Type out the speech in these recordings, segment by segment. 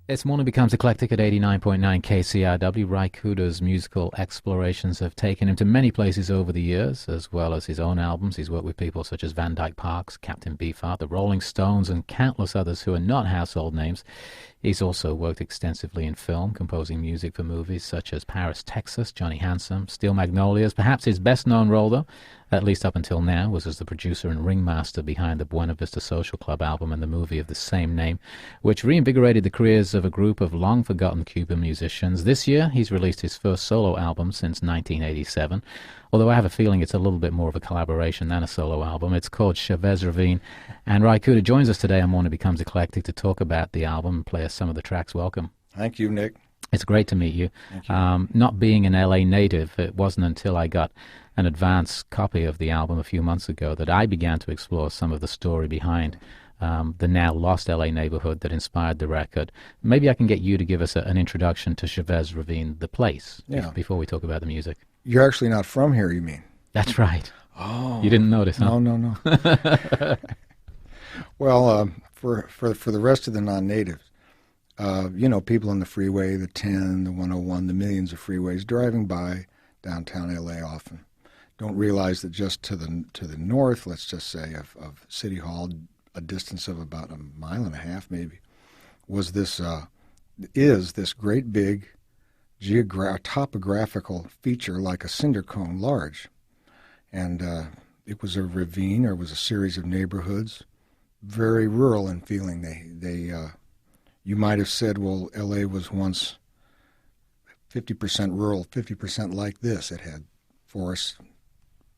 This morning becomes eclectic at 89.9 KCRW. Ry Cooder's musical explorations have taken him to many places over the years, as well as his own albums. He's worked with people such as Van Dyke Parks, Captain Beefheart, the Rolling Stones, and countless others who are not household names. He's also worked extensively in film, composing music for movies such as Paris, Texas, Johnny Handsome, Steel Magnolias. Perhaps his best-known role, though, at least up until now, was as the producer and ringmaster behind the Buena Vista Social Club album and the movie of the same name, which reinvigorated the careers of a group of long-forgotten Cuban musicians. This year, he's released his first solo album since 1987, although I have a feeling it's a little bit more of a collaboration than a solo album. It's called Chavez Ravine, and Ry Cooder joins us today on Morning Becomes Eclectic to talk about the album and play us some of the tracks. Welcome. Thank you, Nick. It's great to meet you. Thank you. Not being an LA native, it wasn't until I got an advance copy of the album a few months ago that I began to explore some of the story behind the now lost LA neighborhood that inspired the record. Maybe I can get you to give us an introduction to Chavez Ravine, the place, before we talk about the music. You're actually not from here, you mean? That's right. Oh. You didn't notice, huh? No. Well, for the rest of the non-natives, people on the freeway, the 10, the 101, the millions of freeways driving by downtown LA often don't realize that just to the north, let's just say, of City Hall, a distance of about 1.5 miles maybe, is this great big topographical feature like a cinder cone large. And it was a ravine, or it was a series of neighborhoods, very rural in feeling. You might have said, well, L.A. was once 50% rural, 50% like this. It had forests,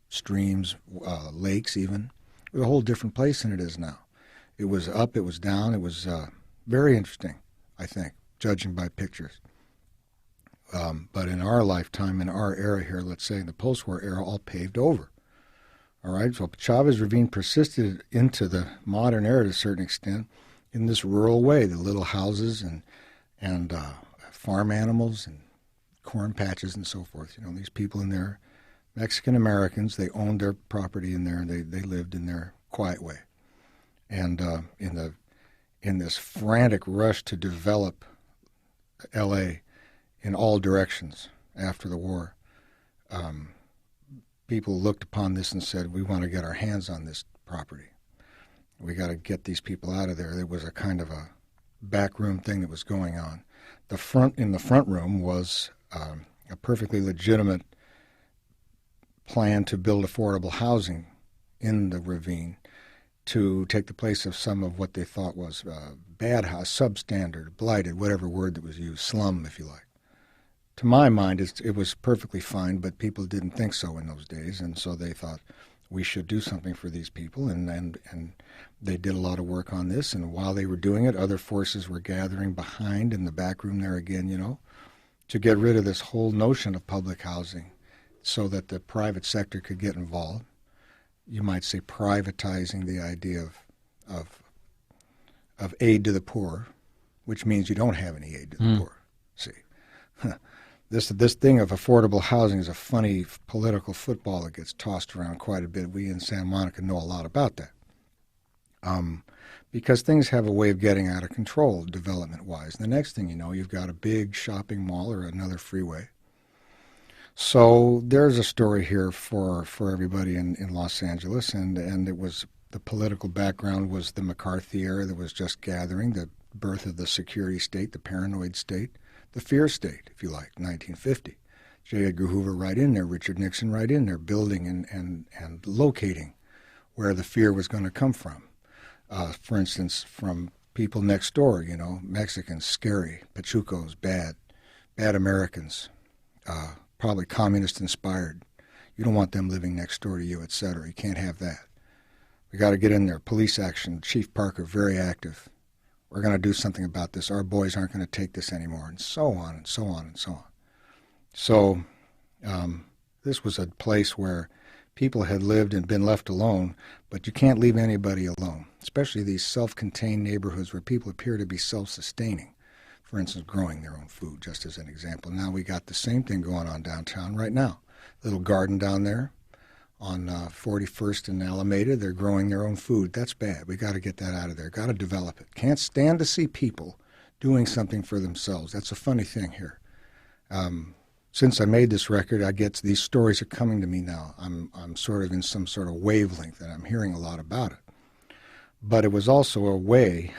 streams, lakes even. It was a whole different place than it is now. It was up, it was down. It was very interesting, I think, judging by pictures. But in our lifetime, in our era here, let's say in the post-war era, all paved over. All right, so Chavez Ravine persisted into the modern era to a certain extent in this rural way, the little houses and farm animals and corn patches and so forth. You know, these people in there, Mexican Americans, they owned their property in there, and they lived in their quiet way. And in this frantic rush to develop L.A. in all directions after the war, people looked upon this and said, we want to get our hands on this property. We got to get these people out of there. There was a kind of a backroom thing that was going on. In the front room was a perfectly legitimate plan to build affordable housing in the ravine to take the place of some of what they thought was bad house, substandard, blighted, whatever word that was used, slum, if you like. To my mind, it was perfectly fine, but people didn't think so in those days, and so they thought we should do something for these people, and they did a lot of work on this, and while they were doing it, other forces were gathering behind in the back room there again, to get rid of this whole notion of public housing so that the private sector could get involved. You might say privatizing the idea of aid to the poor, which means you don't have any aid to the poor. See, this thing of affordable housing is a funny political football that gets tossed around quite a bit. We in Santa Monica know a lot about that, because things have a way of getting out of control development-wise. The next thing you know, you've got a big shopping mall or another freeway. So there's a story here for everybody in Los Angeles, and it was the political background was the McCarthy era that was just gathering, the birth of the security state, the paranoid state, the fear state, if you like, 1950. J. Edgar Hoover right in there, Richard Nixon right in there, building and locating where the fear was going to come from. For instance, from people next door, Mexicans, scary, Pachucos, bad Americans, probably communist-inspired. You don't want them living next door to you, etc. You can't have that. We got to get in there. Police action. Chief Parker, very active. We're going to do something about this. Our boys aren't going to take this anymore, and so on and so on and so on. So this was a place where people had lived and been left alone, but you can't leave anybody alone, especially these self-contained neighborhoods where people appear to be self-sustaining. For instance, growing their own food, just as an example. Now we got the same thing going on downtown right now. Little garden down there on 41st and Alameda, they're growing their own food. That's bad. We got to get that out of there. Got to develop it. Can't stand to see people doing something for themselves. That's a funny thing here. Since I made this record, I get these stories are coming to me now. I'm sort of in some sort of wavelength, and I'm hearing a lot about it. But it was also a way,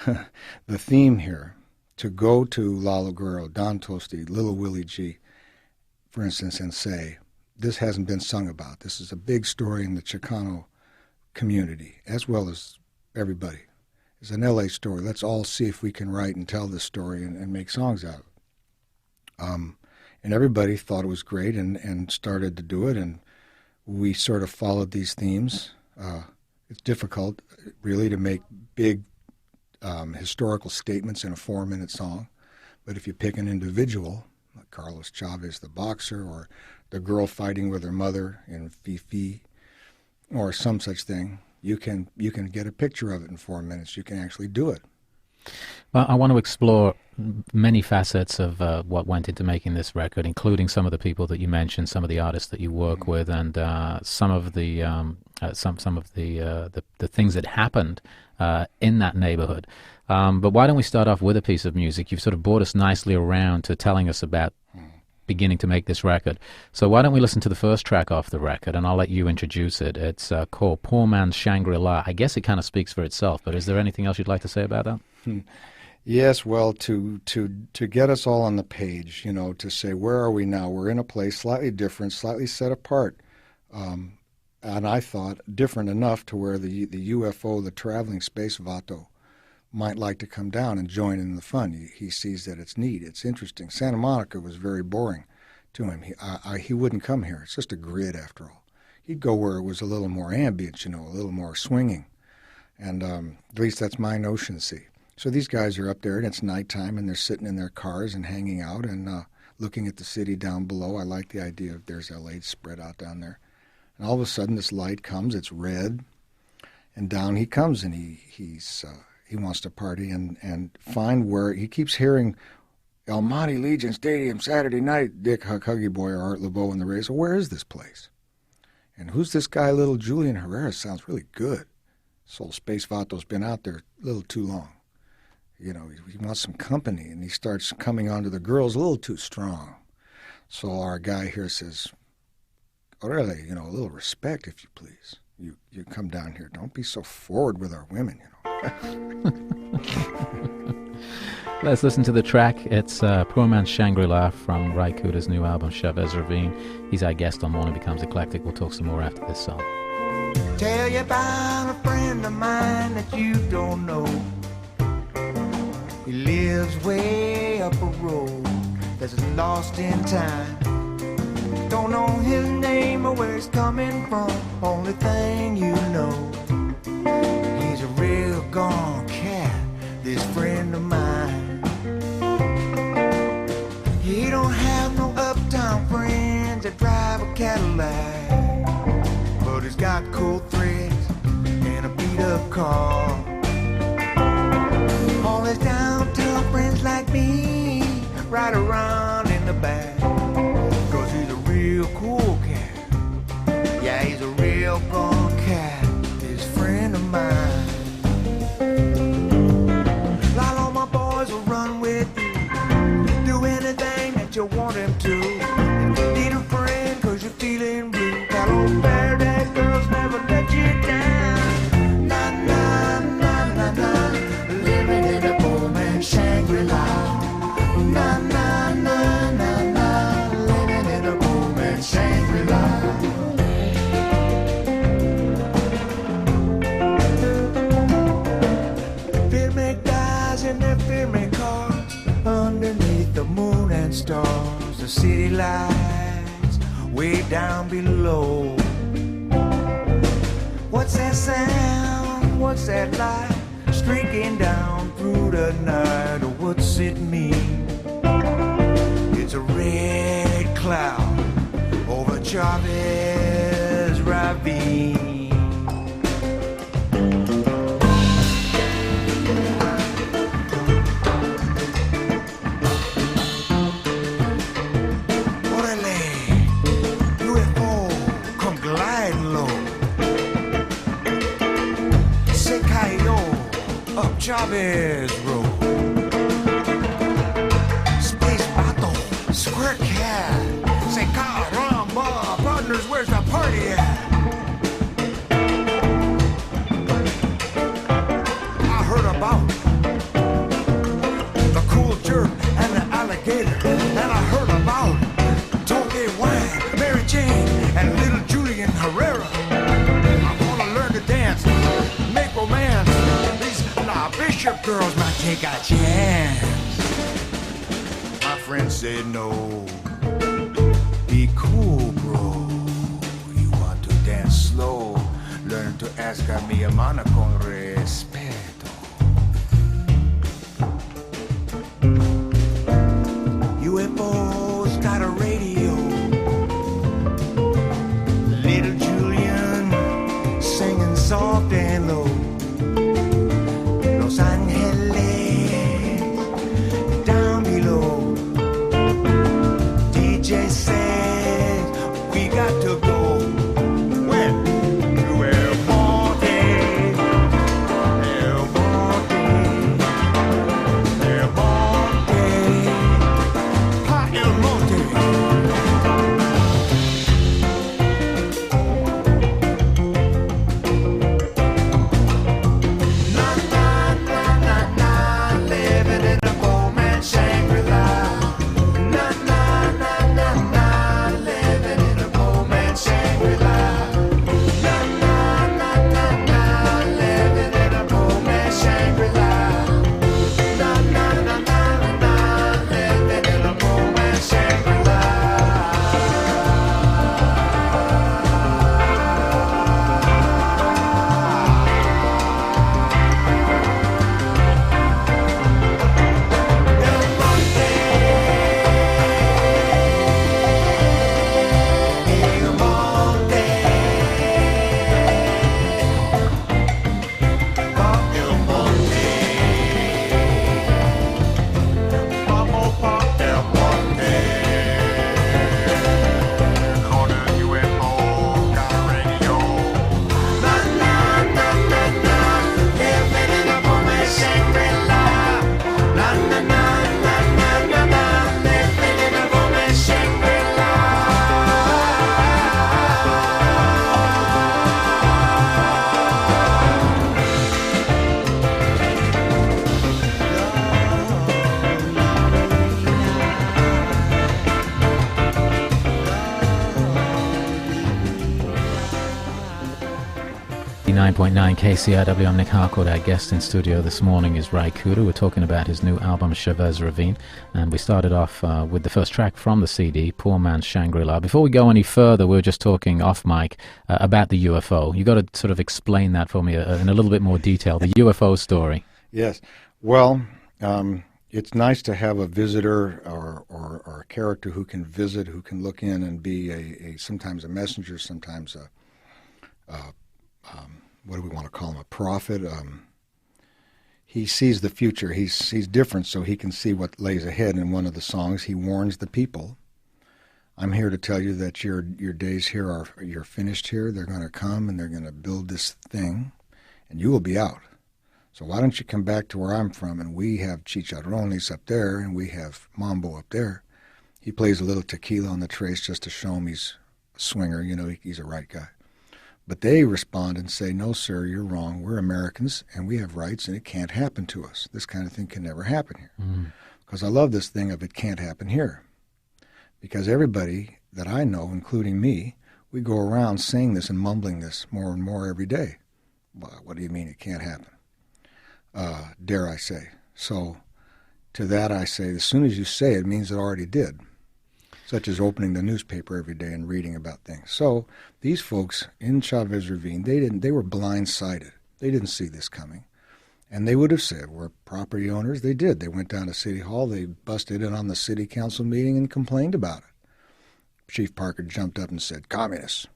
the theme here, to go to Lalo Guerrero, Don Tosti, Little Willie G, for instance, and say, this hasn't been sung about. This is a big story in the Chicano community, as well as everybody. It's an L.A. story. Let's all see if we can write and tell this story and make songs out of it. And everybody thought it was great and started to do it, and we sort of followed these themes. It's difficult, really, to make big historical statements in a 4-minute song, but if you pick an individual, like Carlos Chavez, the boxer, or the girl fighting with her mother in Fifi, or some such thing, you can get a picture of it in 4 minutes. You can actually do it. Well, I want to explore many facets of what went into making this record, including some of the people that you mentioned, some of the artists that you work with, and some of the things that happened in that neighborhood. But why don't we start off with a piece of music? You've sort of brought us nicely around to telling us about beginning to make this record. So why don't we listen to the first track off the record, and I'll let you introduce it. It's called Poor Man's Shangri-La. I guess it kind of speaks for itself, but is there anything else you'd like to say about that? Yes, well, to get us all on the page, to say, where are we now? We're in a place slightly different, slightly set apart, and I thought different enough to where the UFO, the traveling space Vato, might like to come down and join in the fun. He sees that it's neat, it's interesting. Santa Monica was very boring to him. He wouldn't come here. It's just a grid, after all. He'd go where it was a little more ambient, a little more swinging, and at least that's my notion, see. So these guys are up there, and it's nighttime, and they're sitting in their cars and hanging out and looking at the city down below. I like the idea of there's L.A. spread out down there. And all of a sudden, this light comes. It's red, and down he comes, and he wants to party and find where he keeps hearing El Monte Legion Stadium Saturday night. Dick Huggy Boy or Art Laboe in the race. So where is this place? And who's this guy? Little Julian Herrera sounds really good. Soul Space Vato's been out there a little too long. He wants some company, and he starts coming on to the girls a little too strong. So our guy here says, Orale, a little respect, if you please. You come down here. Don't be so forward with our women, Let's listen to the track. It's Poor Man's Shangri-La from Ry Cooder's new album, Chavez Ravine. He's our guest on Morning Becomes Eclectic. We'll talk some more after this song. Tell you about a friend of mine that you don't know. He lives way up a road that's lost in time. Don't know his name or where he's coming from. Only thing you know, he's a real gone cat, this friend of mine. He don't have no uptown friends that drive a Cadillac, but he's got cold threads and a beat-up car. All his downtown friends like me ride around in the back, 'cause he's a real cool cat. Yeah, he's a real gone cat, this friend of mine. Lot all my boys will run with you, do anything that you want him to. If you need a friend 'cause you're feeling blue, that old bear that girls never let you down. Na na na na na, living in a poor man's Shangri-La. Na na na na na, living in a poor man's Shangri-La. Filmic guys in their filmic cars, underneath the moon and stars, the city lights way down below. What's that sound? What's that light streaking down through the night? Or what's it mean? It's a red cloud over Chavez Ravine. Chavez Road. Space Vato, Square Cat, say caramba, partners, where's the party at? I heard about the cool jerk and the alligator, and I heard about Toby Wine, Mary Jane, and little Julian Herrera. I wanna learn to dance, make romance. Bishop girls might take a chance. My friend said no. Be cool, bro. You want to dance slow. Learn to ask a mi hermana con respeto. UFO's got a radio. Little Julian singing soft and low. Los Angeles, down below. DJ says we got to go. When? To El Monte, El Monte, El Monte, Pa El Monte. KCRW, I'm Nick Harcourt. Our guest in studio this morning is Ry Cooder. We're talking about his new album, Chavez Ravine, and we started off with the first track from the CD, Poor Man's Shangri-La. Before we go any further, we were just talking off mic about the UFO. You got to sort of explain that for me in a little bit more detail, the UFO story. Yes. Well, it's nice to have a visitor or a character who can visit, who can look in and be a sometimes a messenger, sometimes what do we want to call him, a prophet. He sees the future. He's different, so he can see what lays ahead. In one of the songs, he warns the people, I'm here to tell you that your days here you're finished here. They're going to come and they're going to build this thing, and you will be out. So why don't you come back to where I'm from, and we have chicharrones up there, and we have mambo up there. He plays a little tequila on the trace just to show him he's a swinger, he's a right guy. But they respond and say, no, sir, you're wrong. We're Americans, and we have rights, and it can't happen to us. This kind of thing can never happen here. Because I love this thing of it can't happen here. Because everybody that I know, including me, we go around saying this and mumbling this more and more every day. Well, what do you mean it can't happen? Dare I say. So to that I say, as soon as you say it, it means it already did. such as opening the newspaper every day and reading about things. So these folks in Chavez Ravine, they were blindsided. They didn't see this coming. And they would have said, we're property owners. They did. They went down to City Hall. They busted in on the city council meeting and complained about it. Chief Parker jumped up and said, communists.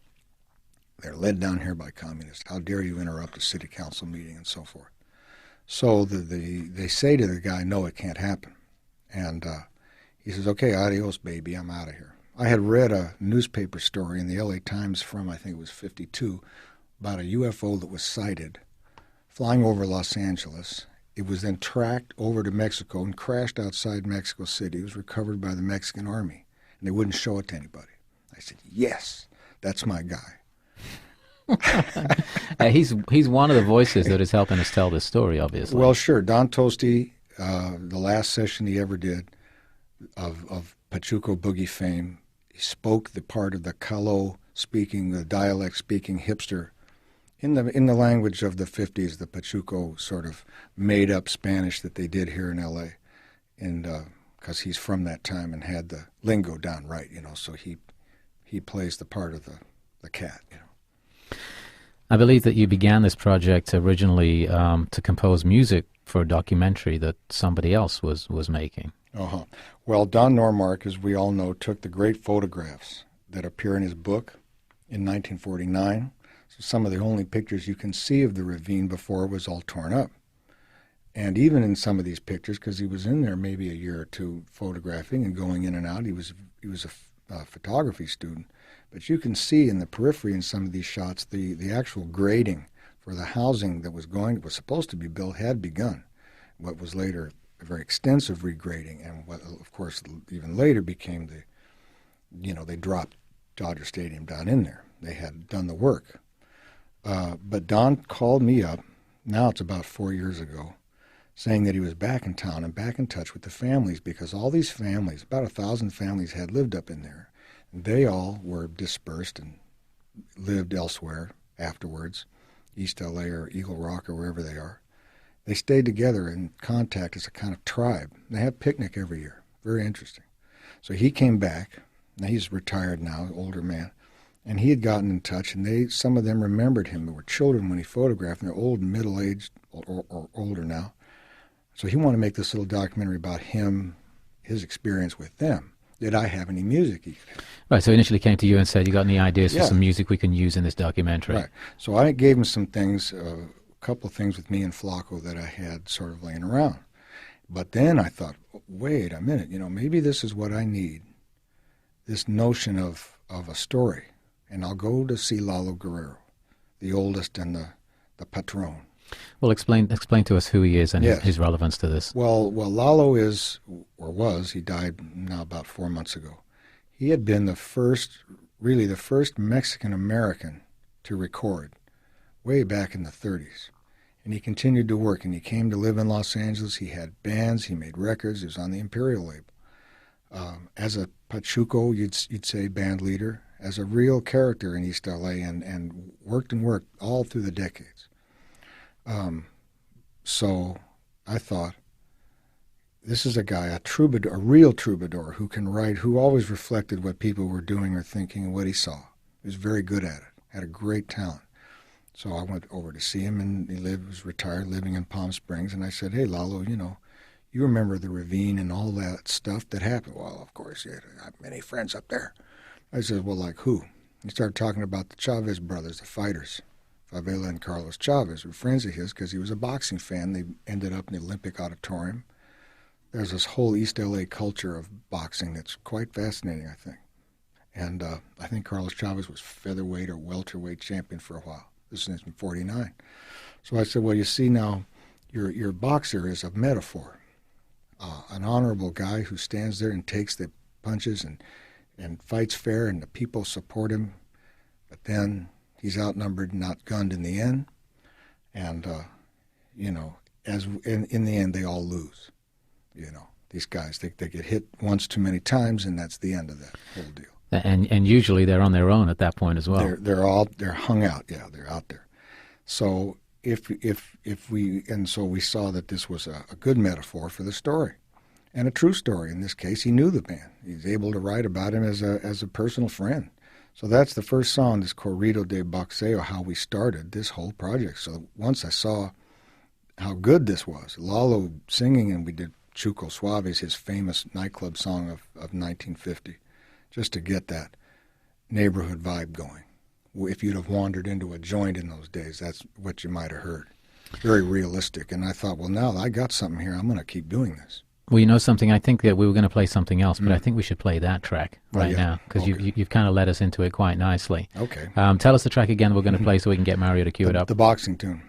They're led down here by communists. How dare you interrupt a city council meeting and so forth. So they say to the guy, no, it can't happen. And he says, okay, adios, baby, I'm out of here. I had read a newspaper story in the LA Times from, I think it was 52, about a UFO that was sighted flying over Los Angeles. It was then tracked over to Mexico and crashed outside Mexico City. It was recovered by the Mexican army, and they wouldn't show it to anybody. I said, yes, that's my guy. He's one of the voices that is helping us tell this story, obviously. Well, sure. Don Toste, the last session he ever did of Pachuco Boogie fame, he spoke the part of the Calo-speaking, the dialect-speaking hipster in the language of the 50s, the Pachuco sort of made-up Spanish that they did here in L.A., and because he's from that time and had the lingo down right, so he plays the part of the cat, I believe that you began this project originally to compose music for a documentary that somebody else was making. Uh-huh. Well, Don Normark, as we all know, took the great photographs that appear in his book in 1949. So some of the only pictures you can see of the ravine before it was all torn up. And even in some of these pictures, because he was in there maybe a year or two photographing and going in and out, he was a photography student. But you can see in the periphery in some of these shots the actual grading for the housing that was supposed to be built had begun. What was later a very extensive regrading, and what, of course, even later became they dropped Dodger Stadium down in there. They had done the work. But Don called me up, now it's about 4 years ago, saying that he was back in town and back in touch with the families, because all these families, about 1,000 families, had lived up in there. They all were dispersed and lived elsewhere afterwards, East LA or Eagle Rock or wherever they are. They stayed together in contact as a kind of tribe. They had a picnic every year. Very interesting. So he came back. Now he's retired now, older man. And he had gotten in touch, and some of them remembered him. They were children when he photographed, and they're old and middle-aged or older now. So he wanted to make this little documentary about him, his experience with them. Did I have any music he could have? Right, so he initially came to you and said, you got any ideas for some music we can use in this documentary? Right. So I gave him some things, a couple of things with me and Flacco that I had sort of laying around. But then I thought, wait a minute, maybe this is what I need, this notion of a story. And I'll go to see Lalo Guerrero, the oldest and the patron. Well, explain to us who he is and his relevance to this. Well, Lalo is, or was, he died now about 4 months ago. He had been the first Mexican-American to record way back in the 30s. And he continued to work, and he came to live in Los Angeles. He had bands, he made records, he was on the Imperial label. As a Pachuco, you'd say band leader, as a real character in East LA, and worked all through the decades. So I thought, this is a guy, a troubadour, a real troubadour, who can write, who always reflected what people were doing or thinking and what he saw. He was very good at it, had a great talent. So I went over to see him, and he was retired, living in Palm Springs, and I said, hey, Lalo, you remember the ravine and all that stuff that happened? Well, of course, I have many friends up there. I said, well, like who? He started talking about the Chavez brothers, the fighters. Favela and Carlos Chavez were friends of his because he was a boxing fan. They ended up in the Olympic Auditorium. There's this whole East LA culture of boxing that's quite fascinating, I think. And I think Carlos Chavez was featherweight or welterweight champion for a while. This is in 1949. So I said, well, you see now, your boxer is a metaphor. An honorable guy who stands there and takes the punches and fights fair, and the people support him, but then he's outnumbered, not gunned in the end, and as in the end they all lose. These guys, they get hit once too many times, and that's the end of that whole deal. And usually they're on their own at that point as well. They're hung out, they're out there. So so we saw that this was a good metaphor for the story. and a true story. In this case, he knew the band. He's able to write about him as a personal friend. So that's the first song, this Corrido de Boxeo, how we started this whole project. So once I saw how good this was, Lalo singing, and we did Chuco Suave's, his famous nightclub song of 1950, just to get that neighborhood vibe going. If you'd have wandered into a joint in those days, that's what you might have heard. Very realistic. And I thought, well, now I got something here. I'm going to keep doing this. Well, you know something? I think that we were going to play something else, but I think we should play that track right now, because you've kind of led us into it quite nicely. Okay. Tell us the track again we're going to play so we can get Mario to cue it up. The boxing tune.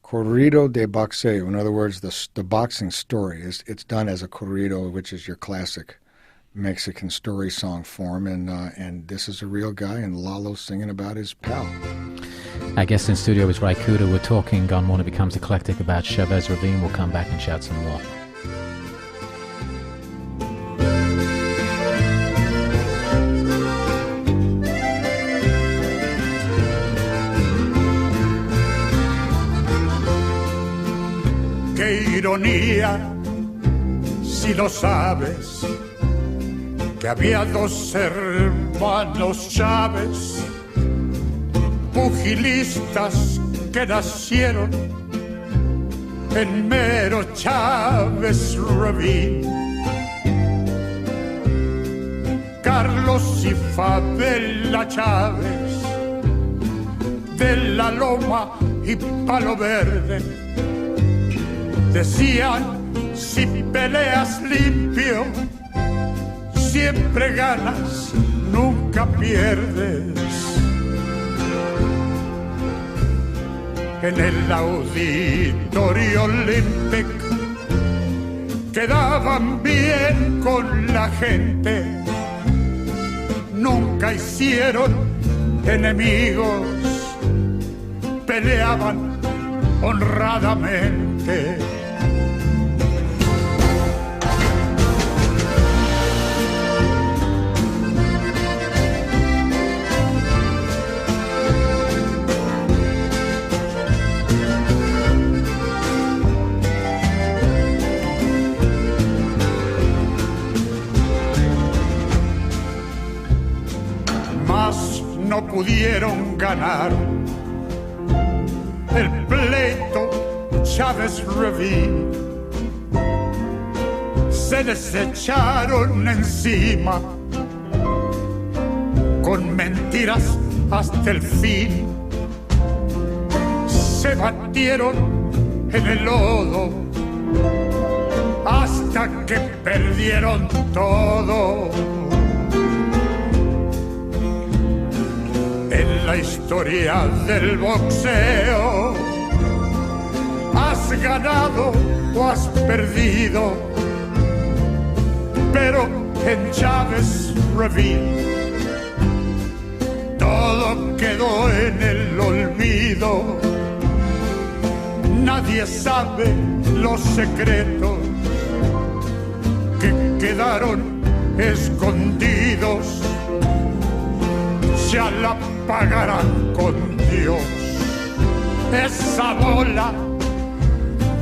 Corrido de Boxeo. In other words, the boxing story. It's done as a corrido, which is your classic Mexican story song form, and this is a real guy, and Lalo's singing about his pal. Our guest in studio is Cooder. We're talking on When It Becomes Eclectic about Chavez Ravine. We'll come back and chat some more. Qué ironía, si lo sabes, que había dos hermanos Chávez, pugilistas que nacieron en mero Chávez Ravine. Carlos y Fabela Chávez, de la Loma y Palo Verde, decían, si peleas limpio, siempre ganas, nunca pierdes. En el auditorio Olympic quedaban bien con la gente, nunca hicieron enemigos, peleaban honradamente. No pudieron ganar el pleito Chávez Ravine, se les echaron encima con mentiras hasta el fin, se batieron en el lodo hasta que perdieron todo. En la historia del boxeo, has ganado o has perdido, pero en Chávez Ravine todo quedó en el olvido. Nadie sabe los secretos que quedaron escondidos, ya la pagarán con Dios esa bola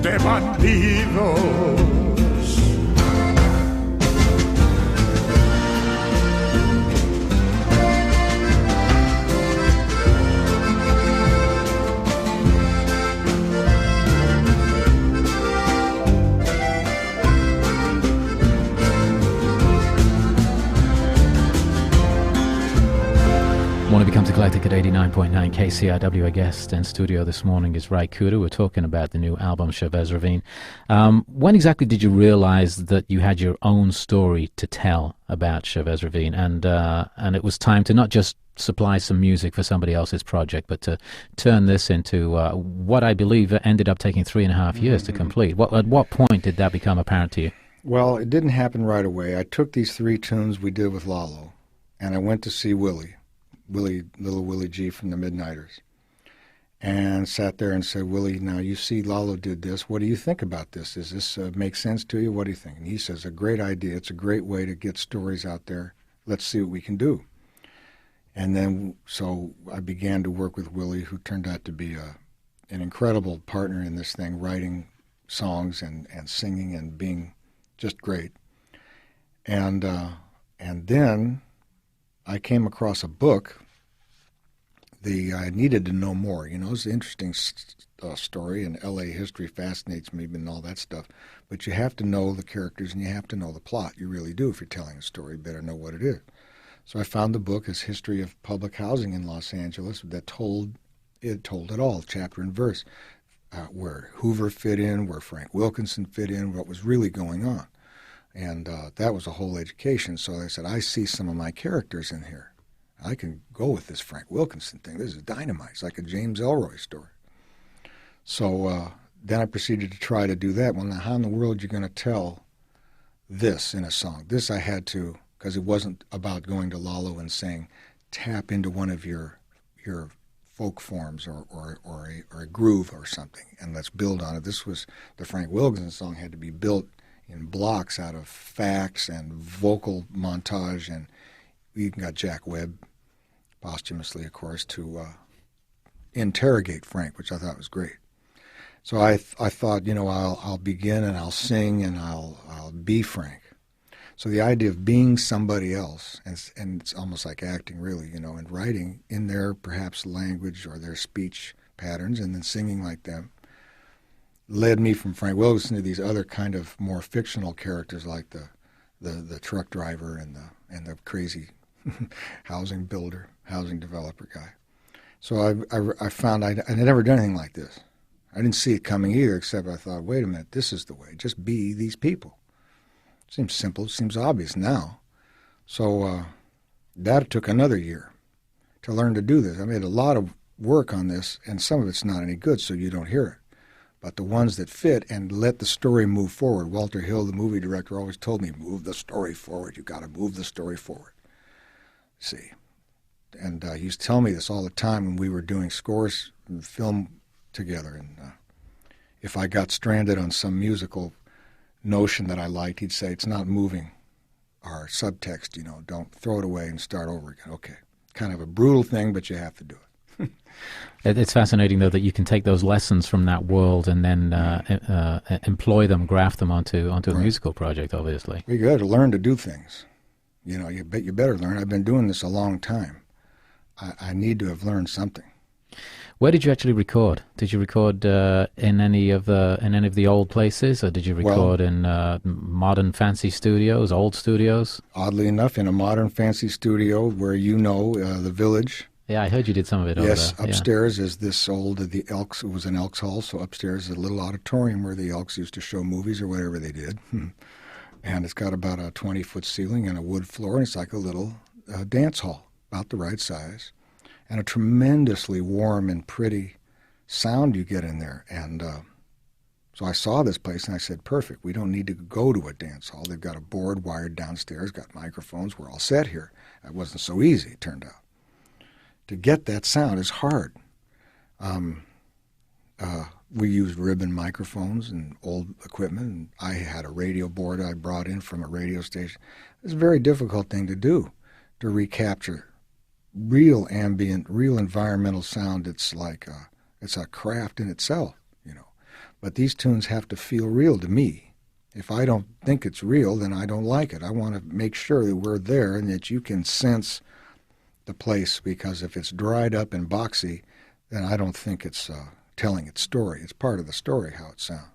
de bandidos. When It Becomes Eclectic at 89.9 KCRW. Our guest in studio this morning is Cooder. We're talking about the new album, Chavez Ravine. When exactly did you realize that you had your own story to tell about Chavez Ravine, and it was time to not just supply some music for somebody else's project, but to turn this into what I believe ended up taking 3.5 years to complete? At what point did that become apparent to you? Well, it didn't happen right away. I took these 3 tunes we did with Lalo, and I went to see Little Willie G from the Midnighters, and sat there and said, Willie, now you see Lalo did this. What do you think about this? Does this make sense to you? What do you think? And he says, a great idea. It's a great way to get stories out there. Let's see what we can do. And then so I began to work with Willie, who turned out to be an incredible partner in this thing, writing songs and singing and being just great. And then I came across a book. I needed to know more. It's an interesting story, and L.A. history fascinates me and all that stuff. But you have to know the characters and you have to know the plot. You really do. If you're telling a story, you better know what it is. So I found the book, His History of Public Housing in Los Angeles, that told it all, chapter and verse, where Hoover fit in, where Frank Wilkinson fit in, what was really going on. And that was a whole education. So I said, I see some of my characters in here. I can go with this Frank Wilkinson thing. This is dynamite. It's like a James Ellroy story. So then I proceeded to try to do that. Well, now how in the world are you going to tell this in a song? This I had to, because it wasn't about going to Lalo and saying, tap into one of your folk forms or a groove or something, and let's build on it. This was, the Frank Wilkinson song had to be built in blocks out of facts and vocal montage, and we even got Jack Webb, posthumously, of course, to interrogate Frank, which I thought was great. So I thought, I'll begin and I'll sing and I'll be Frank. So the idea of being somebody else, and it's almost like acting, really, and writing in their perhaps language or their speech patterns, and then singing like them, led me from Frank Wilkinson to these other kind of more fictional characters like the truck driver and the crazy housing builder, housing developer guy. So I found I'd never done anything like this. I didn't see it coming either, except I thought, wait a minute, this is the way. Just be these people. Seems simple, seems obvious now. So that took another year to learn to do this. I made a lot of work on this, and some of it's not any good, so you don't hear it. But the ones that fit and let the story move forward. Walter Hill, the movie director, always told me, move the story forward. You've got to move the story forward. See. And he used to tell me this all the time when we were doing scores and film together. And if I got stranded on some musical notion that I liked, he'd say, it's not moving our subtext, don't throw it away and start over again. Okay. Kind of a brutal thing, but you have to do it. It's fascinating, though, that you can take those lessons from that world and then employ them, graft them onto a musical project, obviously. We got to learn to do things. You better learn. I've been doing this a long time. I need to have learned something. Where did you actually record? Did you record in any of the old places, or did you record in modern fancy studios, old studios? Oddly enough, in a modern fancy studio where the Village. Yeah, I heard you did some of it over there. Yes, upstairs is this the Elks. It was an Elks Hall, so upstairs is a little auditorium where the Elks used to show movies or whatever they did. And it's got about a 20-foot ceiling and a wood floor, and it's like a little dance hall, about the right size, and a tremendously warm and pretty sound you get in there. And so I saw this place, and I said, perfect. We don't need to go to a dance hall. They've got a board wired downstairs, got microphones. We're all set here. That wasn't so easy, it turned out. To get that sound is hard. We used ribbon microphones and old equipment, and I had a radio board I brought in from a radio station. It's a very difficult thing to do, to recapture real ambient, real environmental sound. It's like it's a craft in itself, But these tunes have to feel real to me. If I don't think it's real, then I don't like it. I want to make sure that we're there and that you can sense the place, because if it's dried up and boxy, then I don't think it's telling its story. It's part of the story, how it sounds.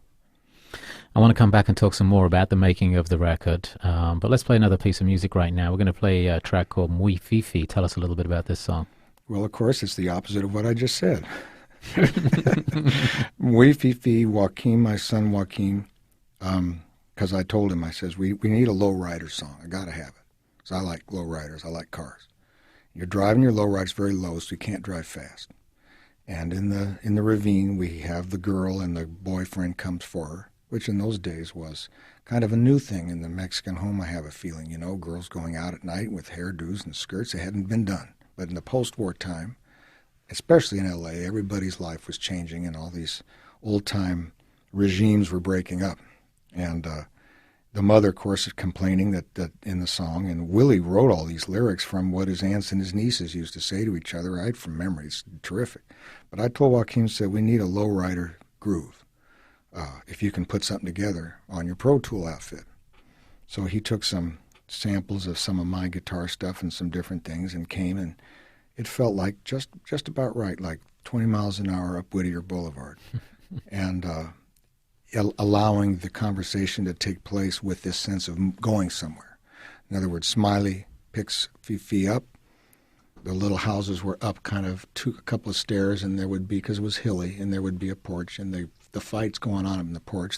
I want to come back and talk some more about the making of the record, but let's play another piece of music right now. We're going to play a track called Muy Fifi. Tell us a little bit about this song. Well, of course, it's the opposite of what I just said. Muy Fifi, Joaquin, my son Joaquin, because I told him, I says, we need a lowrider song. I got to have it. Because I like lowriders. I like cars. You're driving your lowrider, it's very low, so you can't drive fast. And in the ravine, we have the girl, and the boyfriend comes for her, which in those days was kind of a new thing in the Mexican home, I have a feeling. Girls going out at night with hairdos and skirts. It hadn't been done. But in the post-war time, especially in L.A., everybody's life was changing, and all these old-time regimes were breaking up. And the mother, of course, is complaining that in the song, and Willie wrote all these lyrics from what his aunts and his nieces used to say to each other, right from memory. It's terrific. But I told Joaquin, said, we need a lowrider groove. If you can put something together on your Pro Tool outfit. So he took some samples of some of my guitar stuff and some different things and came, and it felt like just about right, like 20 miles an hour up Whittier Boulevard. And allowing the conversation to take place with this sense of going somewhere. In other words, Smiley picks Fifi up. The little houses were up kind of a couple of stairs, and there would be, because it was hilly, and there would be a porch, and the fight's going on up in the porch.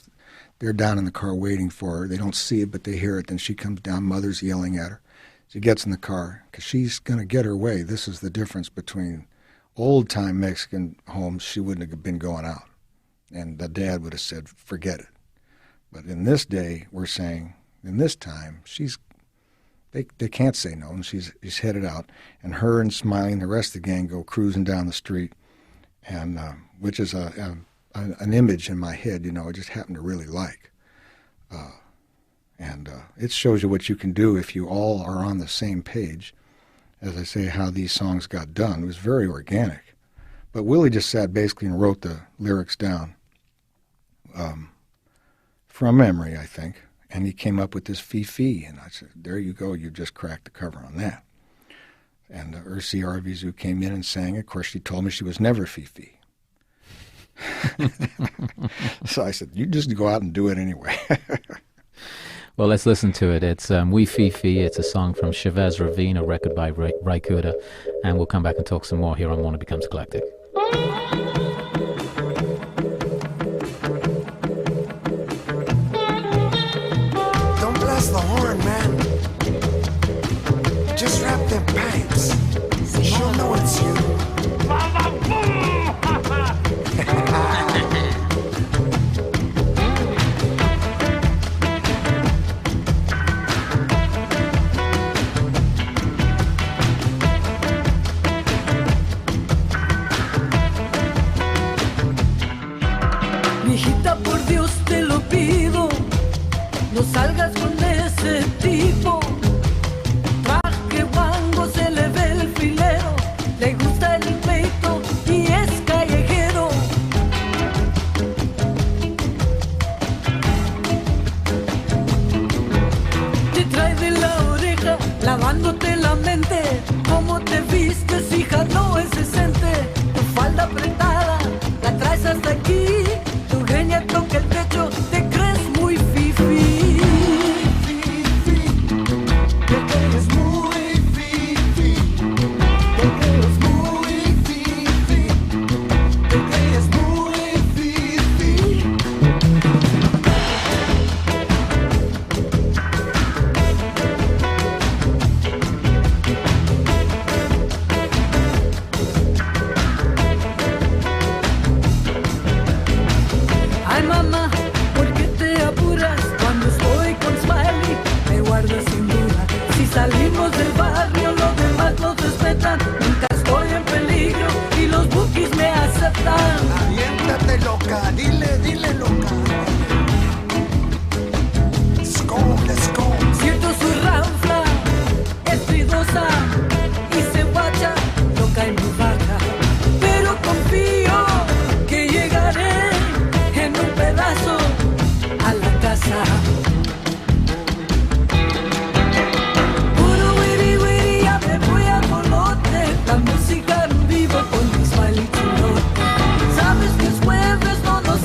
They're down in the car waiting for her. They don't see it, but they hear it. Then she comes down. Mother's yelling at her. She gets in the car because she's going to get her way. This is the difference between old-time Mexican homes. She wouldn't have been going out. And the dad would have said, forget it. But in this day, we're saying, in this time, they can't say no, and she's headed out. And her and Smiley and the rest of the gang go cruising down the street, and which is an image in my head, I just happen to really like. And it shows you what you can do if you all are on the same page. As I say, how these songs got done. It was very organic. But Willie just sat basically and wrote the lyrics down from memory, I think. And he came up with this Fifi, and I said, there you go, you just cracked the cover on that. And Ursi Arvizu came in and sang it. Of course, she told me she was never Fifi. So I said, you just go out and do it anyway. Well, let's listen to it. It's We Fifi. It's a song from Chavez Ravine, a record by Ray Cooder. And we'll come back and talk some more here on Warner Becomes Eclectic. Don't blast the horn, man. Just rap them pipes. She'll know it's you. Mijita, por Dios te lo pido, no salgas con ese tipo. Traje guango, se le ve el filero, le gusta el peito y es callejero. Te trae de la oreja, lavándote la mente. Cómo te vistes, hija, no es decente. Tu falda apretada, la traes hasta aquí. Toca el techo, te crees muy fifi. Te crees muy fifi. Te crees muy fifi. Te crees muy fifi. Ay, mamá, ¿por qué te apuras? Cuando estoy con Smiley, me guardas sin duda. Si salimos del barrio, los demás nos respetan. Nunca estoy en peligro y los bookies me aceptan. Aviéntate, loca, dile, loca. Let's go. Siento su ranfla, es ruidosa y se guacha, loca y muy baja. Pero confío que llegaré en un pedazo a la casa. Puro wiri wiri, ya me voy a colote. La música en vivo con mi Smiley chulote. Sabes que es jueves, no nos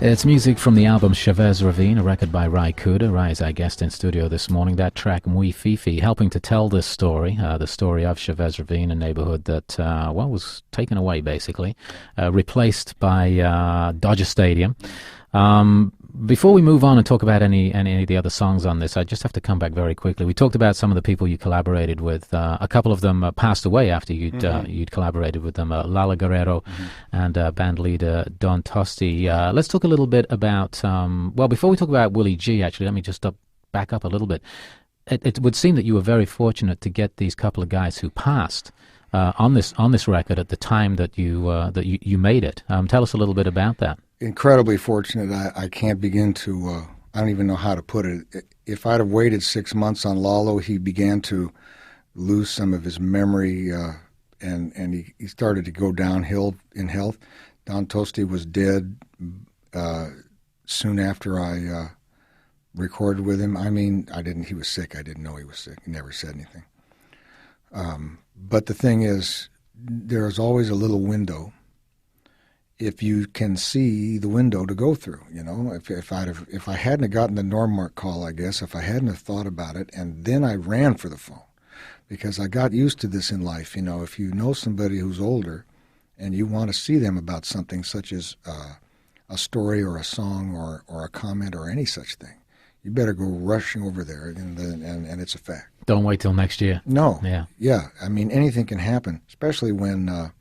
It's music from the album Chavez Ravine, a record by Ry Cooder. Ry is our guest in studio this morning. That track, Muy Fifi, helping to tell this story, the story of Chavez Ravine, a neighborhood that, was taken away, basically, replaced by Dodger Stadium. Before we move on and talk about any of the other songs on this, I just have to come back very quickly. We talked about some of the people you collaborated with. A couple of them passed away after you'd collaborated with them. Lala Guerrero and band leader Don Tosti. Let's talk a little bit about. Before we talk about Willie G, actually, let me just back up a little bit. It would seem that you were very fortunate to get these couple of guys who passed on this record at the time that you made it. Tell us a little bit about that. Incredibly fortunate. I can't begin to, I don't even know how to put it. If I'd have waited 6 months on Lalo, he began to lose some of his memory, and he started to go downhill in health. Don Tosti was dead soon after I recorded with him. I mean, he was sick. I didn't know he was sick. He never said anything. But the thing is, there is always a little window if you can see the window to go through. If I hadn't have gotten the Normark call, I guess, if I hadn't have thought about it, and then I ran for the phone, because I got used to this in life. If you know somebody who's older and you want to see them about something such as a story or a song or a comment or any such thing, you better go rushing over there, and it's a fact. Don't wait till next year. No. Yeah. I mean, anything can happen, especially when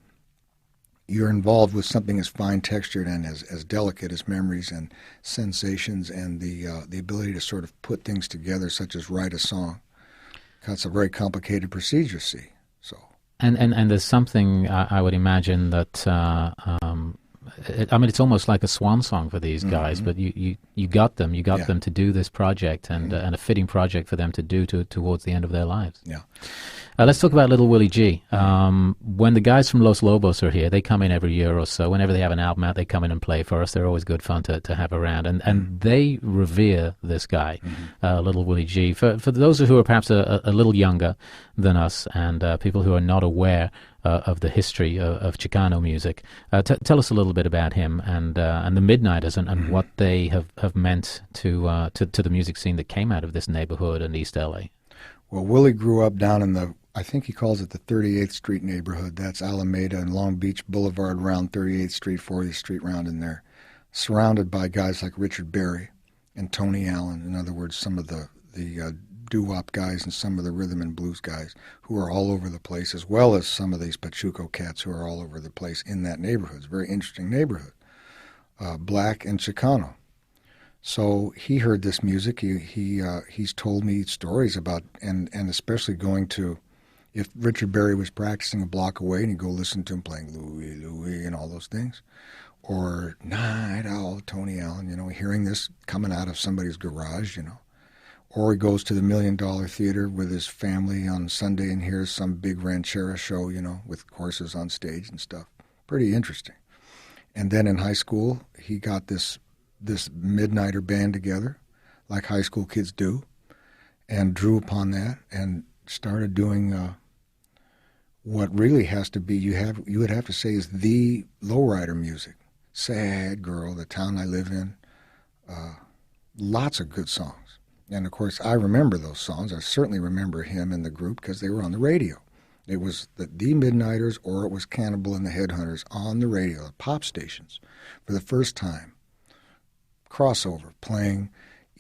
you're involved with something as fine-textured and as delicate as memories and sensations and the ability to sort of put things together, such as write a song. That's a very complicated procedure, see. So. And there's something I would imagine that it's almost like a swan song for these guys. But you got them to do this project, and a fitting project for them to do towards the end of their lives. Yeah. Let's talk about Little Willie G. When the guys from Los Lobos are here, they come in every year or so. Whenever they have an album out, they come in and play for us. They're always good fun to have around. And they revere this guy, Little Willie G. For those who are perhaps a little younger than us, and people who are not aware of the history of Chicano music, tell us a little bit about him and the Midnighters and what they have meant to the music scene that came out of this neighborhood in East LA. Well, Willie grew up down in I think he calls it the 38th Street neighborhood. That's Alameda and Long Beach Boulevard, around 38th Street, 40th Street, round in there, surrounded by guys like Richard Berry and Tony Allen. In other words, some of the doo-wop guys and some of the rhythm and blues guys who are all over the place, as well as some of these Pachuco cats who are all over the place in that neighborhood. It's a very interesting neighborhood, black and Chicano. So he heard this music. He's told me stories about, and especially going to, if Richard Berry was practicing a block away and he'd go listen to him playing Louie, Louie and all those things, or Night Owl, Tony Allen, hearing this coming out of somebody's garage, or he goes to the $1 Million Theater with his family on Sunday and hears some big ranchera show, with horses on stage and stuff. Pretty interesting. And then in high school, he got this Midnighter band together, like high school kids do, and drew upon that and started doing what really has to be, you would have to say, is the lowrider music. Sad Girl, The Town I Live In, lots of good songs. And of course, I remember those songs. I certainly remember him and the group because they were on the radio. It was the Midnighters, or it was Cannibal and the Headhunters on the radio, the pop stations, for the first time. Crossover, playing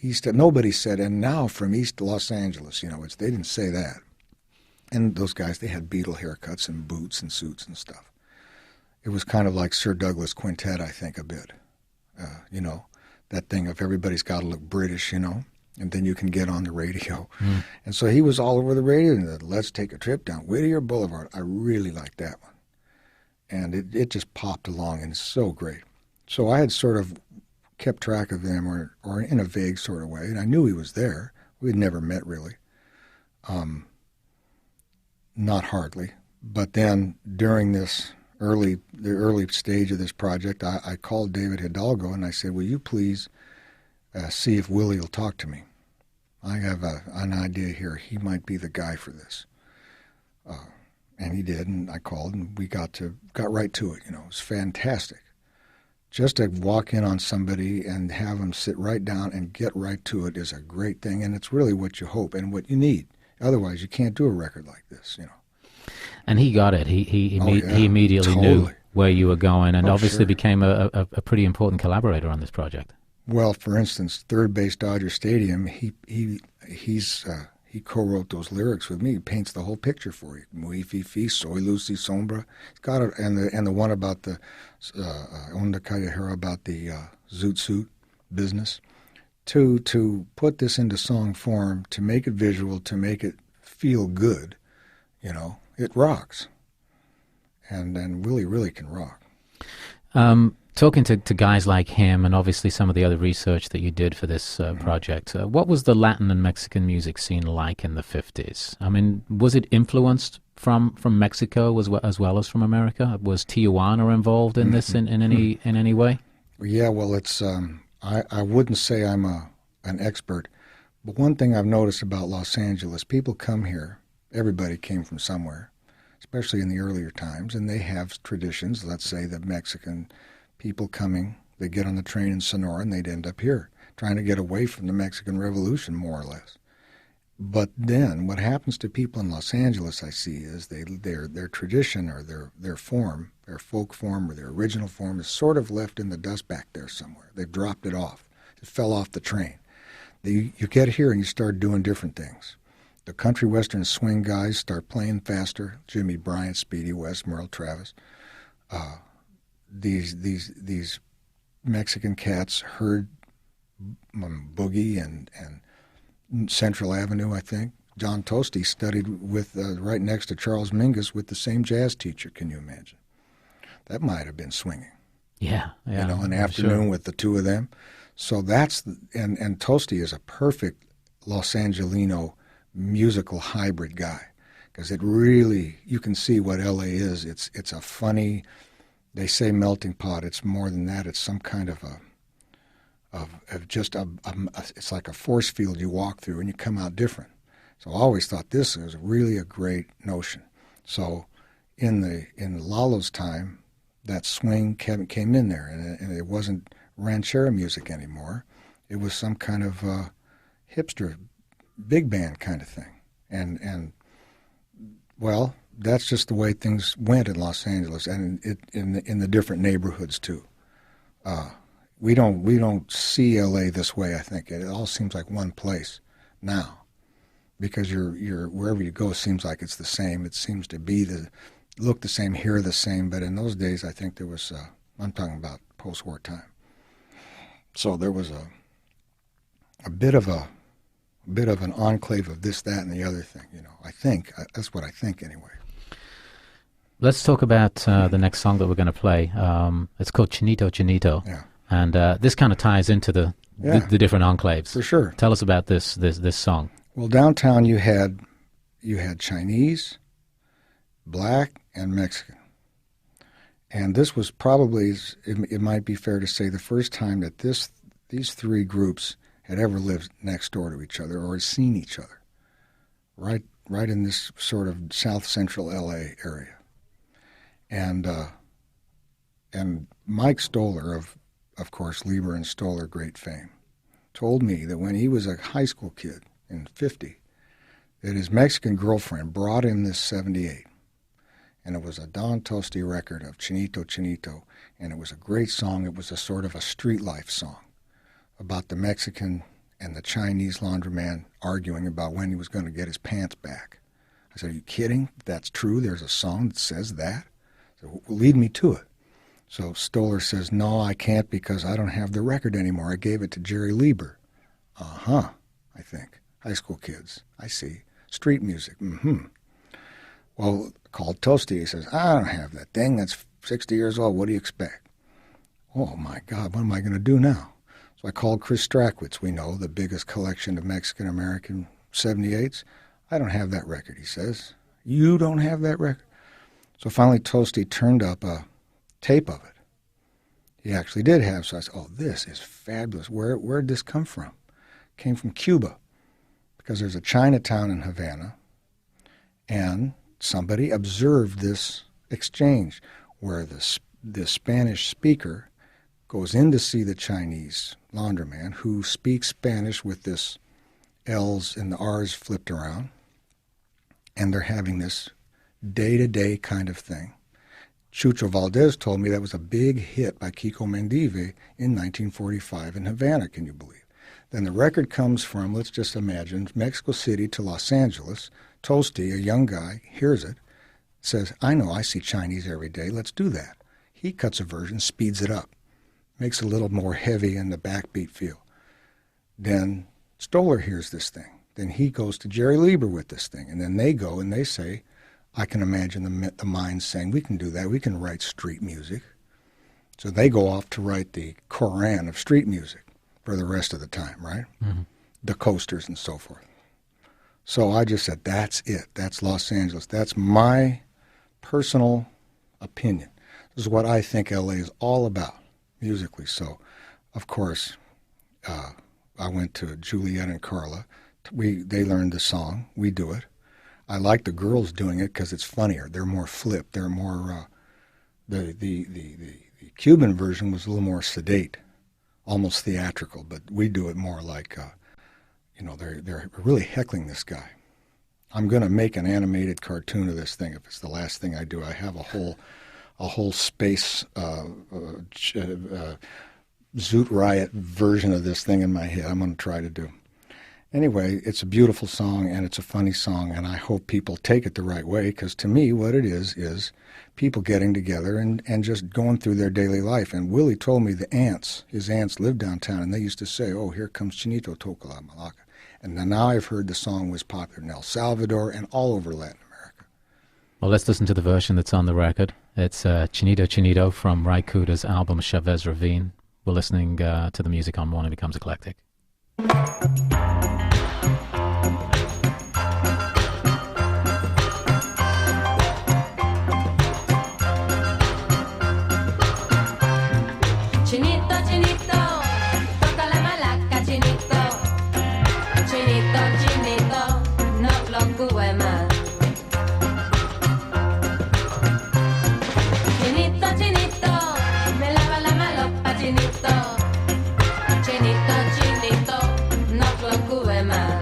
East. Nobody said, and now from East Los Angeles, they didn't say that. And those guys, they had Beatle haircuts and boots and suits and stuff. It was kind of like Sir Douglas Quintet, I think, a bit. That thing of everybody's got to look British, and then you can get on the radio. And so he was all over the radio, and let's take a trip down Whittier Boulevard. I really liked that one. And it just popped along, and it's so great. So I had sort of kept track of them, or in a vague sort of way, and I knew he was there. We had never met, really. Not hardly. But then during the early stage of this project, I called David Hidalgo, and I said, will you please see if Willie will talk to me? I have an idea here. He might be the guy for this. And he did, and I called, and we got right to it. It was fantastic. just to walk in on somebody and have them sit right down and get right to it is a great thing, and it's really what you hope and what you need. Otherwise, you can't do a record like this, you know. And he got it. He Oh, yeah, he immediately knew totally. where you were going, and Oh, obviously sure. became a pretty important collaborator on this project. Well, for instance, Third Base Dodger Stadium, he co-wrote those lyrics with me. He paints the whole picture for you. Muy fifi, soy luz y sombra. It's got it, and the one about the Onda Callejera about the zoot suit business. To put this into song form, to make it visual, to make it feel good, you know, it rocks. And Willie really can rock. Talking to guys like him, and obviously some of the other research that you did for this project, what was the Latin and Mexican music scene like in the 50s? I mean, was it influenced from Mexico as well as from America? Was Tijuana involved in this in any way? Yeah, well, it's I wouldn't say I'm an expert, but one thing I've noticed about Los Angeles, people come here, everybody came from somewhere, especially in the earlier times, and they have traditions. Let's say the Mexican people coming, they get on the train in Sonora and they'd end up here, trying to get away from the Mexican Revolution, more or less. But then what happens to people in Los Angeles, I see, is their tradition or their form, their folk form or their original form is sort of left in the dust back there somewhere. They've dropped it off. It fell off the train. You get here and you start doing different things. The country western swing guys start playing faster. Jimmy Bryant, Speedy West, Merle Travis. These Mexican cats heard boogie and Central Avenue, I think. John Toasty studied with right next to Charles Mingus with the same jazz teacher. Can you imagine? That might have been swinging. Yeah. You know, an afternoon sure. with the two of them. So that's and Toasty is a perfect Los Angelino musical hybrid guy, because it really, you can see what LA is. It's a funny, they say melting pot. It's more than that. It's some kind of it's like a force field you walk through and you come out different. So I always thought this was really a great notion. So in Lalo's time, that swing came in there, and it wasn't ranchera music anymore. It was some kind of hipster big band kind of thing. And well, that's just the way things went in Los Angeles, and in the different neighborhoods too. We don't see LA this way. I think it all seems like one place now, because you're wherever you go seems like it's the same. It seems to be look the same, hear the same. But in those days, I think there was I'm talking about post-war time. So there was a bit of an enclave of this, that, and the other thing. You know, I think that's what I think anyway. Let's talk about the next song that we're going to play. It's called Chinito Chinito. Yeah. And this kind of ties into the different enclaves. For sure. Tell us about this song. Well, downtown you had Chinese, black, and Mexican. And this was probably, it might be fair to say, the first time that these three groups had ever lived next door to each other or had seen each other, right in this sort of south central L.A. area. And Mike Stoller, of course, Lieber and Stoller, great fame, told me that when he was a high school kid in 50, that his Mexican girlfriend brought him this 78. And it was a Don Toasty record of Chinito Chinito, and it was a great song. It was a sort of a street life song about the Mexican and the Chinese laundroman arguing about when he was going to get his pants back. I said, are you kidding? That's true? There's a song that says that? So, well, lead me to it. So Stoller says, no, I can't because I don't have the record anymore. I gave it to Jerry Lieber. Uh-huh, I think. High school kids. I see. Street music. Mm-hmm. Well, called Toasty. He says, I don't have that thing. That's 60 years old. What do you expect? Oh, my God, what am I going to do now? So I called Chris Strakowitz. We know the biggest collection of Mexican-American 78s. I don't have that record, he says. You don't have that record? So finally Toasty turned up a tape of it. He actually did have. So I said, oh, this is fabulous. Where'd this come from? It came from Cuba, because there's a Chinatown in Havana, and somebody observed this exchange where the Spanish speaker goes in to see the Chinese laundroman who speaks Spanish with this L's and the R's flipped around. And they're having this day-to-day kind of thing. Chucho Valdez told me that was a big hit by Kiko Mendive in 1945 in Havana, can you believe? Then the record comes from, let's just imagine, Mexico City to Los Angeles. Toasty, a young guy, hears it, says, I know, I see Chinese every day, let's do that. He cuts a version, speeds it up, makes it a little more heavy in the backbeat feel. Then Stoller hears this thing. Then he goes to Jerry Lieber with this thing. And then they go and they say, I can imagine the minds saying, we can do that. We can write street music. So they go off to write the Koran of street music for the rest of the time, right? Mm-hmm. The coasters and so forth. So I just said, that's it. That's Los Angeles. That's my personal opinion. This is what I think L.A. is all about musically. So, of course, I went to Juliet and Carla. They learned the song. We do it. I like the girls doing it because it's funnier. They're more flipped. They're more. The Cuban version was a little more sedate, almost theatrical. But we do it more like, they're really heckling this guy. I'm going to make an animated cartoon of this thing. If it's the last thing I do, I have a whole space Zoot Riot version of this thing in my head. I'm going to try to do. Anyway, it's a beautiful song, and it's a funny song, and I hope people take it the right way, because to me, what it is people getting together and just going through their daily life. And Willie told me his aunts lived downtown, and they used to say, oh, here comes Chinito Toca la Malaca. And now I've heard the song was popular in El Salvador and all over Latin America. Well, let's listen to the version that's on the record. It's Chinito Chinito from Ry Cooder's album Chavez Ravine. We're listening to the music on Morning Becomes Eclectic. Chinito, chinito, toca la malaca, chinito. Chinito, chinito, no lo cube más. Chinito, chinito, me lava la malopa, chinito. Chinito, chinito, no lo cube más.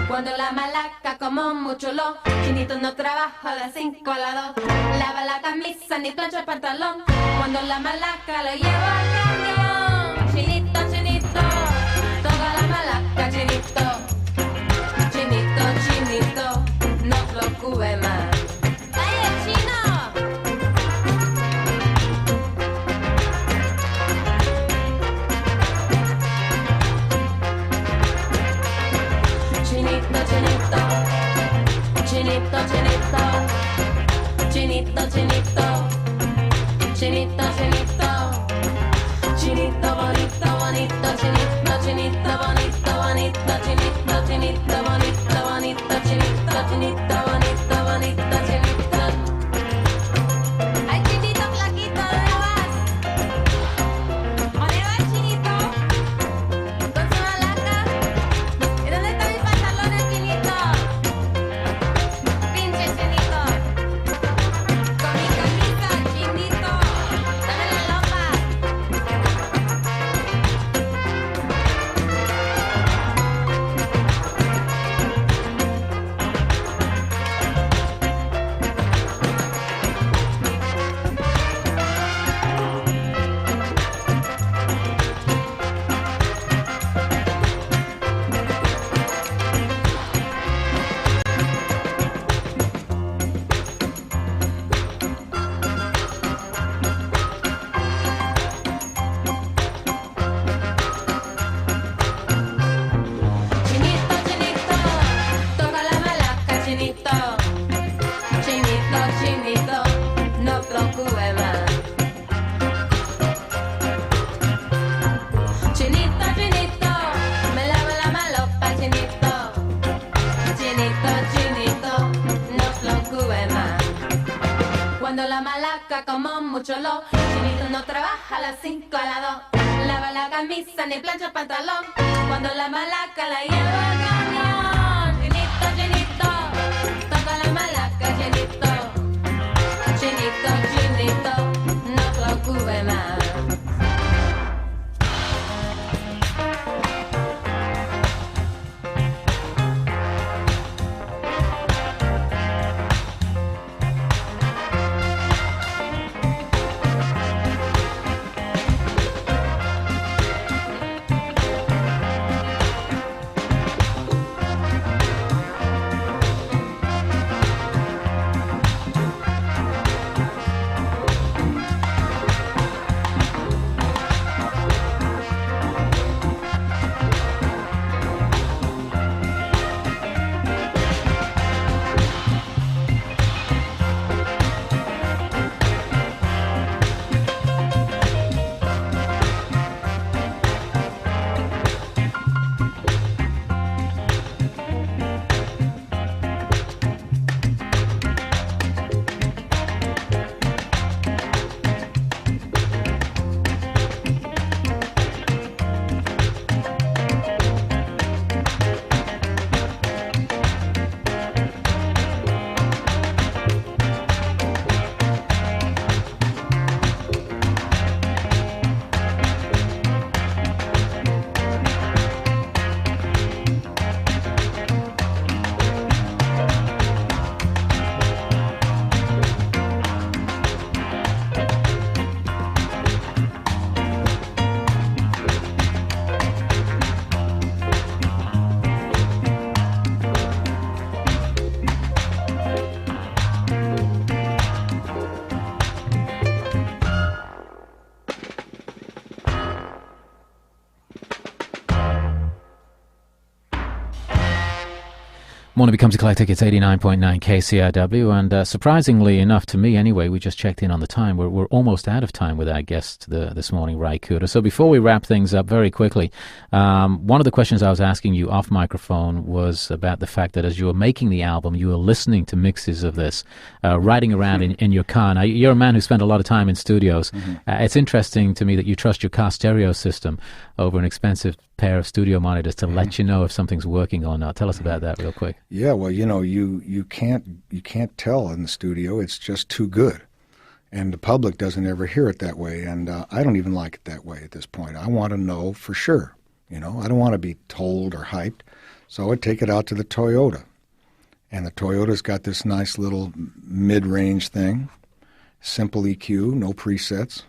Cuando la malaca como mucho lo, chinito no trabaja de 5 a la 2. Lava la camisa ni plancha el pantalón. Cuando la malaca lo lleva al camión. Chinito, chinito, toca la malaca, chinito. Chinito, chinito, no lo cube más. ¡Ay, el chino! Chinito, chinito, chinito, chinito, chinito, chinito. Chinito, chinito, chinito bonito, bonito, chinito, chinito bonito, bonito, chinito, chinito bonito, bonito, chinito, chinito bonito, bonito, chinito. Ay, chinito flaquito, ¿dónde vas? ¿Dónde vas, chinito? Con su malaca. ¿Y dónde están mis pantalones, chinito? Pinche chinito. Con mi camisa, chinito. Dame la lopa. Chinito, chinito, toca la malaca, chinito. Chinito, chinito, no preocupe más. Chinito, chinito, me lava la malopa, chinito. Chinito, chinito, no preocupe más. Cuando la malaca como mucho lo, chinito no trabaja a las 5 a las 2. Lava la camisa ni plancha el pantalón. Cuando la malaca la lleva al camión. Chinito, chinito, toca la malaca, chinito. Chinito, chinito, no preocupe más. Morning Becomes Eclectic, it's 89.9 KCRW, and surprisingly enough to me anyway, we just checked in on the time. We're almost out of time with our guest this morning, Ry Cooder. So before we wrap things up very quickly, one of the questions I was asking you off microphone was about the fact that as you were making the album, you were listening to mixes of this, riding around in your car. Now, you're a man who spent a lot of time in studios. It's interesting to me that you trust your car stereo system over an expensive pair of studio monitors to let you know if something's working or not. Tell us about that real quick. Yeah, well, you can't tell in the studio. It's just too good, and the public doesn't ever hear it that way. And I don't even like it that way at this point. I want to know for sure. I don't want to be told or hyped. So I take it out to the Toyota, and the Toyota's got this nice little mid-range thing, simple EQ, no presets.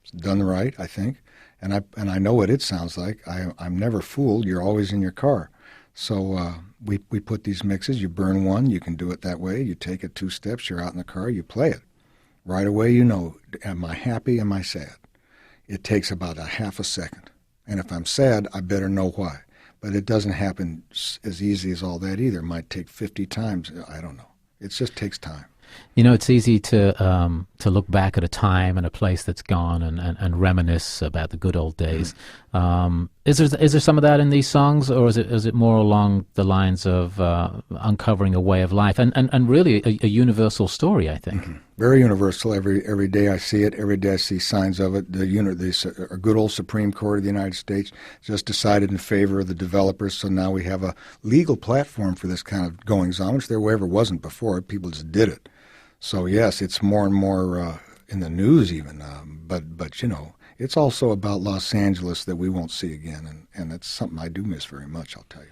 It's done right, I think. And I know what it sounds like. I'm never fooled. You're always in your car. So we put these mixes. You burn one. You can do it that way. You take it 2 steps. You're out in the car. You play it. Right away you know, am I happy? Am I sad? It takes about a half a second. And if I'm sad, I better know why. But it doesn't happen as easy as all that either. It might take 50 times. I don't know. It just takes time. It's easy to look back at a time and a place that's gone and reminisce about the good old days. Is there some of that in these songs, or is it more along the lines of uncovering a way of life and really a universal story? I think very universal. Every day I see it. Every day I see signs of it. The good old Supreme Court of the United States just decided in favor of the developers. So now we have a legal platform for this kind of goings on, which there ever wasn't before. People just did it. So yes, it's more and more in the news even, but it's also about Los Angeles that we won't see again, and it's something I do miss very much, I'll tell you.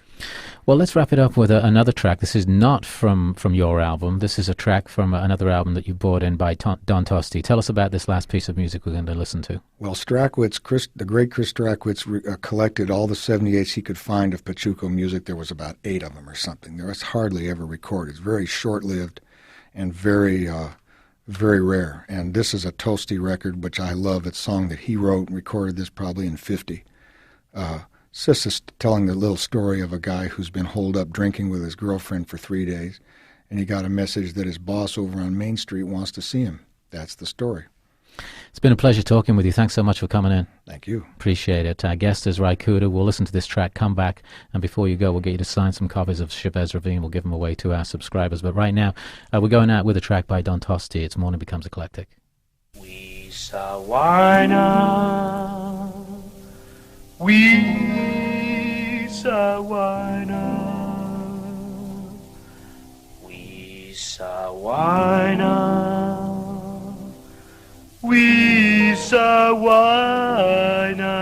Well, let's wrap it up with another track. This is not from your album. This is a track from another album that you brought in by Don Tosti. Tell us about this last piece of music we're going to listen to. Well, the great Chris Strakowitz collected all the 78s he could find of Pachuco music. There was about 8 of them or something. There was hardly ever recorded. It's very short-lived and very rare. And this is a Tosti record, which I love. It's a song that he wrote and recorded this probably in 50. It's just telling the little story of a guy who's been holed up drinking with his girlfriend for 3 days, and he got a message that his boss over on Main Street wants to see him. That's the story. It's been a pleasure talking with you. Thanks so much for coming in. Thank you. Appreciate it. Our guest is Ry Cooder. We'll listen to this track, come back, and before you go, we'll get you to sign some copies of Chavez Ravine. We'll give them away to our subscribers. But right now, we're going out with a track by Don Tosti. It's Morning Becomes Eclectic. We saw wina, we saw wina, we saw wina. We saw wina.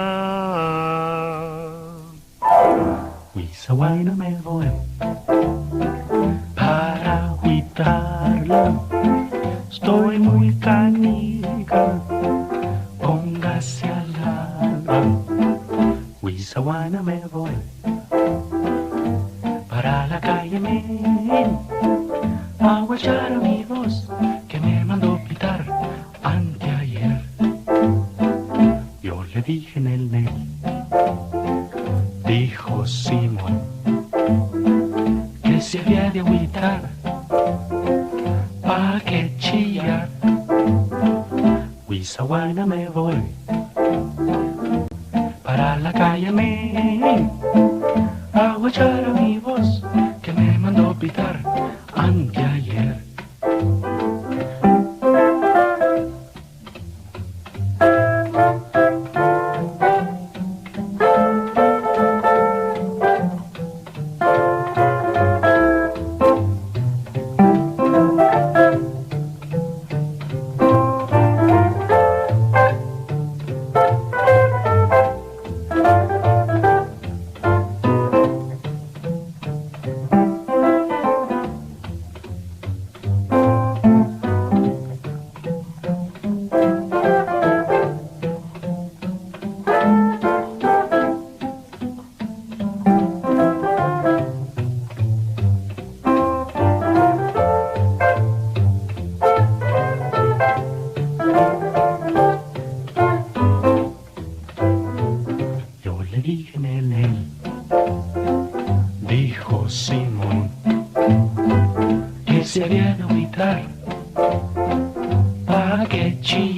We saw wina me voy para agüitarla. Estoy muy canica, póngase al lado. We saw wina me voy para la calle Main a guachar a mi voz que me mandó pitar. Anteayer yo le dije en el net, dijo Simón, que se había de agüitar, pa' que chillar. Huizahuana me voy para la calle Main a guachar a mi voz que me mandó pitar anteayer.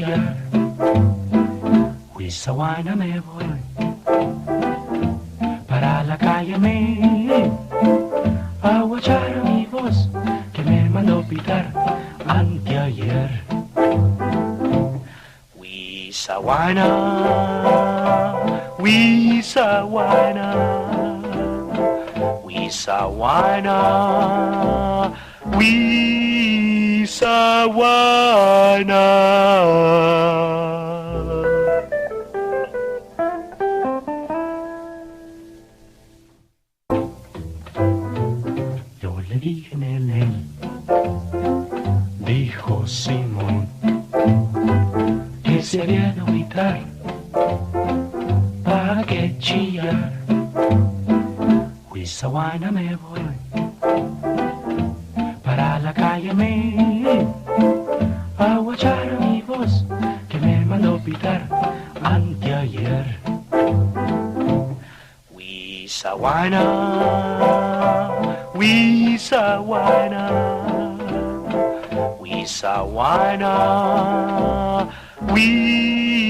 chillar. Huizahuana me voy, para la calle me a guachar a mi voz que me mandó pitar anteayer. Huizahuana, Huizahuana, Huizahuana, Huizahuana. Yo le dije, nene, dijo Simón, que se había de agüitar, pa' que chillar. Huizahuana me voy, para la calle me a guachar a mi voz que me mandó pitar anteayer. Huizahuana, Huizahuana, Huizahuana, Huizahuana.